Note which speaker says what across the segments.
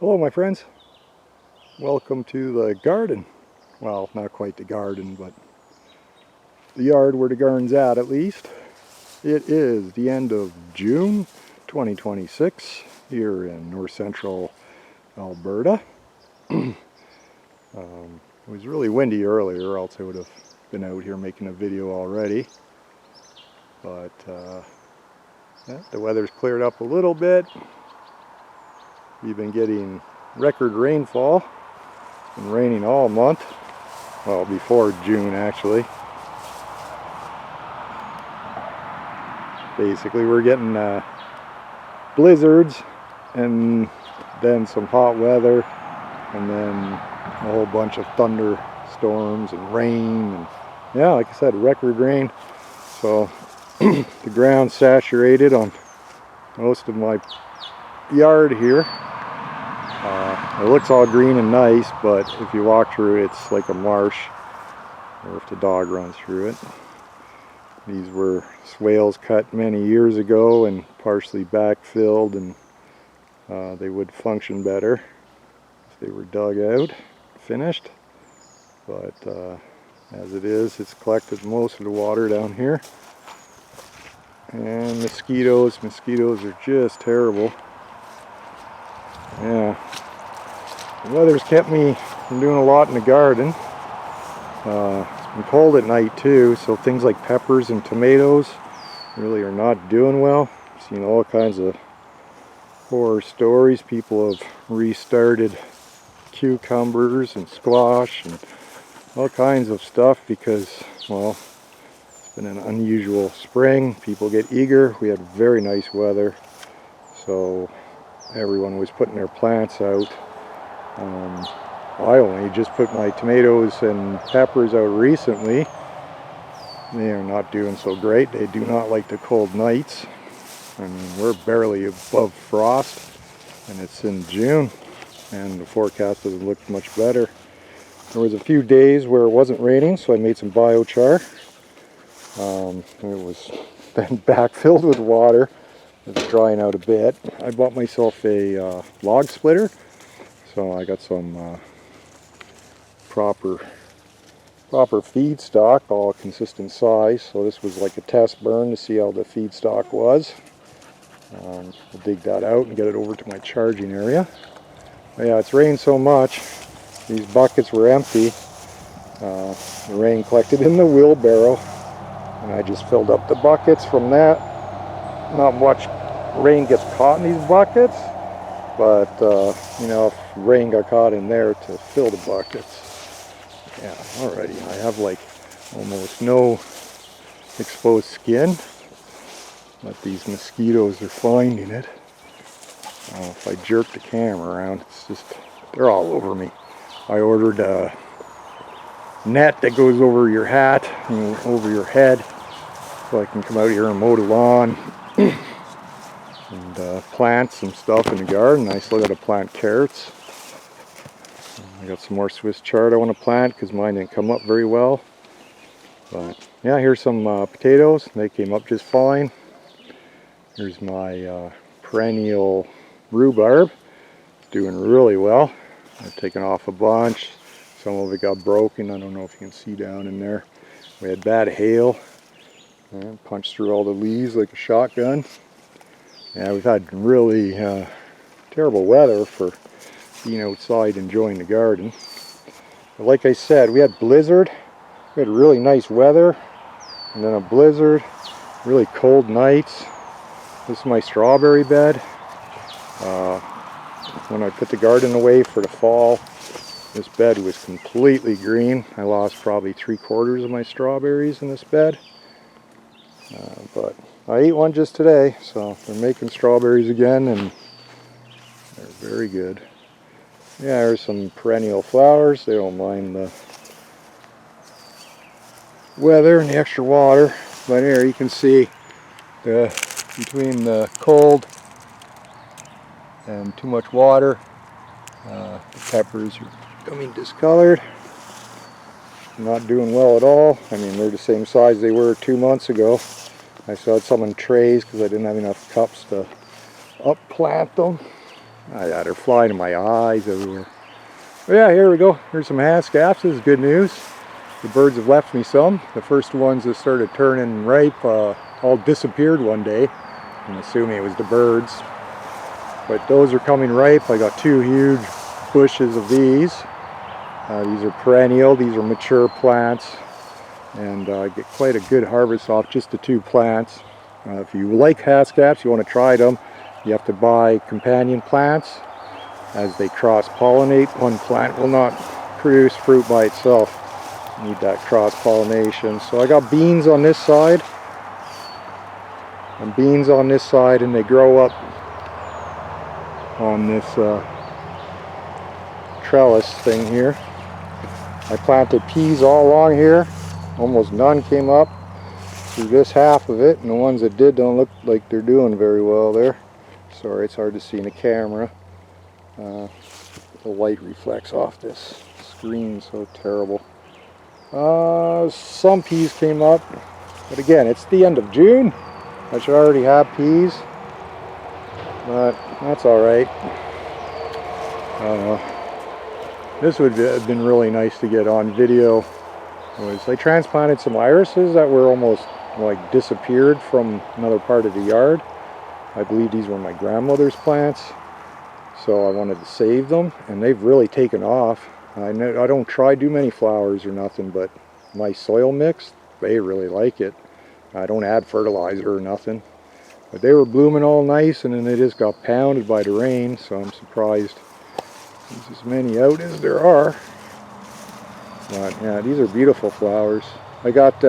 Speaker 1: Hello my friends, welcome to the garden. Well, not quite the garden, but the yard where the garden's at least. It is the end of June 2026 here in north central Alberta. It was really windy earlier, else I would have been out here making a video already. But yeah, the weather's cleared up a little bit. We've been getting record rainfall. It's been raining all month. Well, before June actually. Basically we're getting blizzards and then some hot weather and then a whole bunch of thunderstorms and rain and yeah, like I said, record rain. So the ground's saturated on most of my yard here. It looks all green and nice, but if you walk through it, it's like a marsh, or if the dog runs through it. These were swales cut many years ago and partially backfilled, and they would function better if they were dug out, finished. But as it is, it's collected most of the water down here. And mosquitoes are just terrible. Yeah. The weather's kept me from doing a lot in the garden. It's been cold at night too, so things like peppers and tomatoes really are not doing well. I've seen all kinds of horror stories. People have restarted cucumbers and squash and all kinds of stuff because, well, it's been an unusual spring. People get eager. We had very nice weather, so everyone was putting their plants out. I only just put my tomatoes and peppers out recently. They are not doing so great. They do not like the cold nights. I mean, we're barely above frost and it's in June and the forecast doesn't look much better. There was a few days where it wasn't raining, so I made some biochar. It was then backfilled with water. It's drying out a bit. I bought myself a log splitter, so I got some proper feedstock, all consistent size. So this was like a test burn to see how the feedstock was. We'll dig that out and get it over to my charging area. But yeah, it's rained so much. These buckets were empty. The rain collected in the wheelbarrow, and I just filled up the buckets from that. Not much rain gets caught in these buckets, but you know, if rain got caught in there to fill the buckets. Yeah, already I have like almost no exposed skin, but these mosquitoes are finding it. If I jerk the camera around, it's just, they're all over me. I ordered a net that goes over your hat and over your head so I can come out here and mow the lawn and plant some stuff in the garden. I still got to plant carrots. I got some more Swiss chard I want to plant because mine didn't come up very well. But yeah, here's some potatoes. They came up just fine. Here's my perennial rhubarb. It's doing really well. I've taken off a bunch. Some of it got broken. I don't know if you can see down in there. We had bad hail. Punched through all the leaves like a shotgun. Yeah, we've had really terrible weather for being outside enjoying the garden. But like I said, we had blizzard. We had really nice weather, and then a blizzard, really cold nights. This is my strawberry bed. When I put the garden away for the fall, this bed was completely green. I lost probably 3/4 of my strawberries in this bed. But I ate one just today, so they're making strawberries again, and they're very good. Yeah, there's some perennial flowers. They don't mind the weather and the extra water. But here you can see between the cold and too much water, the peppers are becoming discolored. Not doing well at all. I mean, they're the same size they were 2 months ago. I still had some in trays because I didn't have enough cups to up plant them. They're flying in my eyes everywhere. But yeah, here we go. Here's some haskaps. This is good news. The birds have left me some. The first ones that started turning ripe all disappeared one day. I'm assuming it was the birds. But those are coming ripe. I got 2 huge bushes of these. These are perennial. These are mature plants. And I get quite a good harvest off just the 2 plants. If you like haskaps, you want to try them, you have to buy companion plants. As they cross-pollinate, one plant will not produce fruit by itself. You need that cross-pollination. So I got beans on this side. And beans on this side, and they grow up on this trellis thing here. I planted peas all along here. Almost none came up through this half of it, and the ones that did don't look like they're doing very well there. Sorry, it's hard to see in the camera. The light reflects off this screen so terrible. Some peas came up, but again, it's the end of June. I should already have peas, but that's alright. This would have been really nice to get on video. I transplanted some irises that were almost like disappeared from another part of the yard. I believe these were my grandmother's plants, so I wanted to save them, and they've really taken off. I don't try too many flowers or nothing, but my soil mix, they really like it. I don't add fertilizer or nothing, but they were blooming all nice, and then they just got pounded by the rain, so I'm surprised there's as many out as there are. But yeah, these are beautiful flowers. I got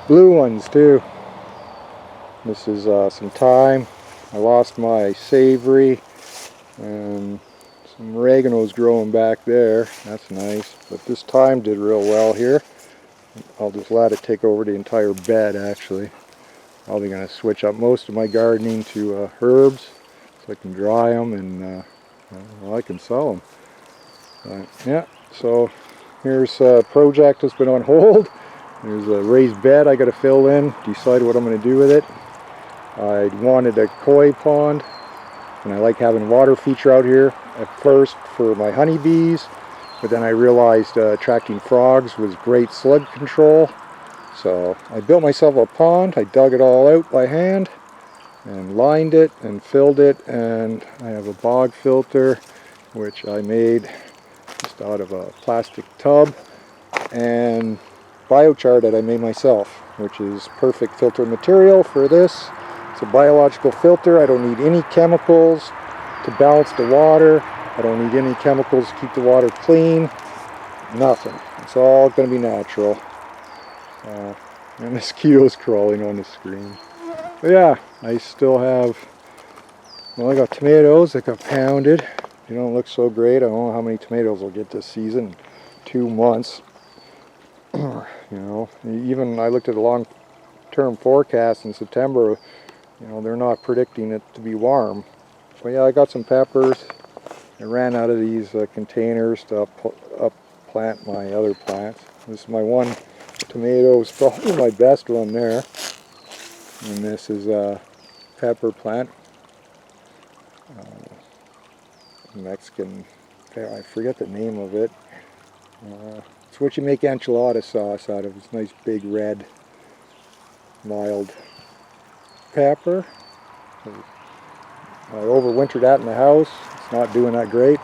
Speaker 1: blue ones too. This is some thyme. I lost my savory, and some oregano's growing back there. That's nice. But this thyme did real well here. I'll just let it take over the entire bed actually. Probably going to switch up most of my gardening to herbs so I can dry them, and well, I can sell them. But yeah, so here's a project that's been on hold. There's a raised bed I got to fill in, decide what I'm going to do with it. I wanted a koi pond, and I like having water feature out here at first for my honeybees, but then I realized attracting frogs was great slug control. So I built myself a pond. I dug it all out by hand and lined it and filled it, and I have a bog filter which I made just out of a plastic tub, and biochar that I made myself, which is perfect filter material for this. It's a biological filter. I don't need any chemicals to balance the water. I don't need any chemicals to keep the water clean. Nothing. It's all going to be natural. And mosquitoes crawling on the screen. But yeah, I still have, well, I got tomatoes that got pounded. They don't look so great. I don't know how many tomatoes I'll get this season. 2 months. You know, even I looked at a long-term forecast in September. You know, they're not predicting it to be warm. But yeah, I got some peppers. I ran out of these containers to plant my other plants. This is my one tomato. It's probably my best one there. And this is a pepper plant. Mexican, I forget the name of it. It's what you make enchilada sauce out of. It's nice big red mild pepper. I overwintered that in the house. It's not doing that great.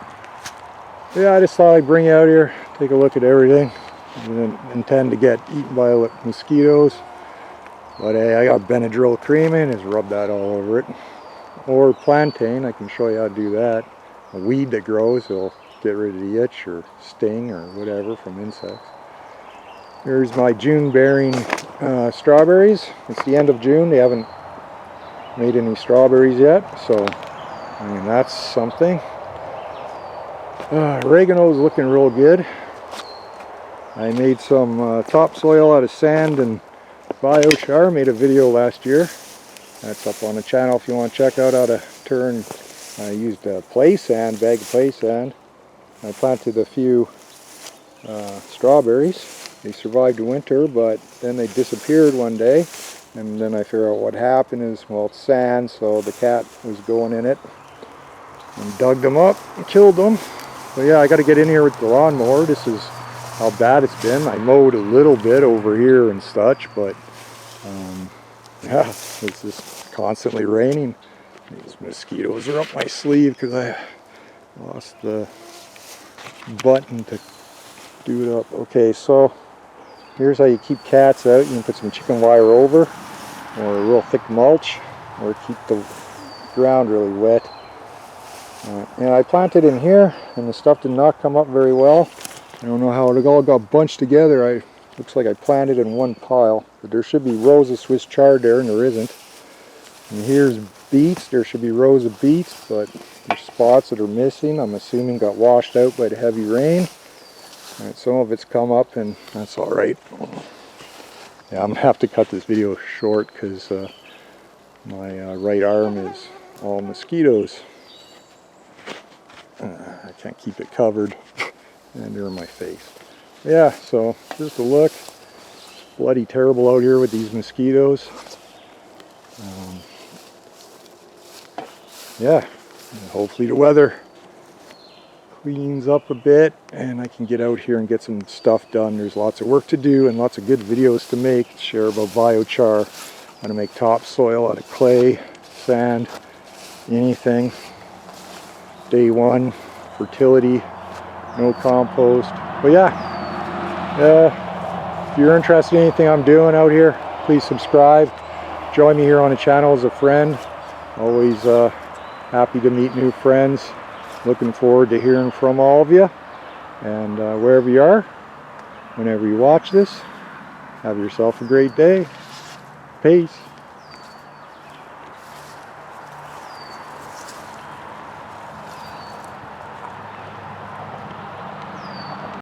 Speaker 1: Yeah, I just thought I'd bring you out here, take a look at everything. I didn't intend to get eaten by mosquitoes. But hey, I got Benadryl cream in, just rub that all over it. Or plantain, I can show you how to do that. A weed that grows, it'll get rid of the itch or sting or whatever from insects. Here's my June bearing strawberries. It's the end of June. They haven't made any strawberries yet, so I mean that's something. Oregano is looking real good. I made some topsoil out of sand and biochar. Made a video last year. That's up on the channel if you want to check out how to turn. I used a play sand, bag of play sand. I planted a few strawberries. They survived the winter, but then they disappeared one day. And then I figured out what happened is, well, it's sand, so the cat was going in it. and dug them up and killed them. But yeah, I got to get in here with the lawnmower. This is how bad it's been. I mowed a little bit over here and such, but yeah, it's just constantly raining. These mosquitoes are up my sleeve because I lost the button to do it up. Okay, so here's how you keep cats out. You can put some chicken wire over, or a real thick mulch, or keep the ground really wet. And I planted in here, and the stuff did not come up very well. I don't know how it all got bunched together. Looks like I planted in one pile, but there should be rows of Swiss chard there, and there isn't. And here's beets. There should be rows of beets, but there's spots that are missing. I'm assuming got washed out by the heavy rain. Alright, some of it's come up, and that's alright. Yeah, I'm going to have to cut this video short because my right arm is all mosquitoes. I can't keep it covered, and they're in my face. Yeah, so just a look. It's bloody terrible out here with these mosquitoes. Yeah, and hopefully the weather cleans up a bit and I can get out here and get some stuff done. There's lots of work to do and lots of good videos to make. Share about biochar, how to make topsoil out of clay, sand, anything. Day one, fertility, no compost. But yeah, if you're interested in anything I'm doing out here, please subscribe. Join me here on the channel as a friend. Always happy to meet new friends. Looking forward to hearing from all of you. And wherever you are, whenever you watch this, have yourself a great day. Peace.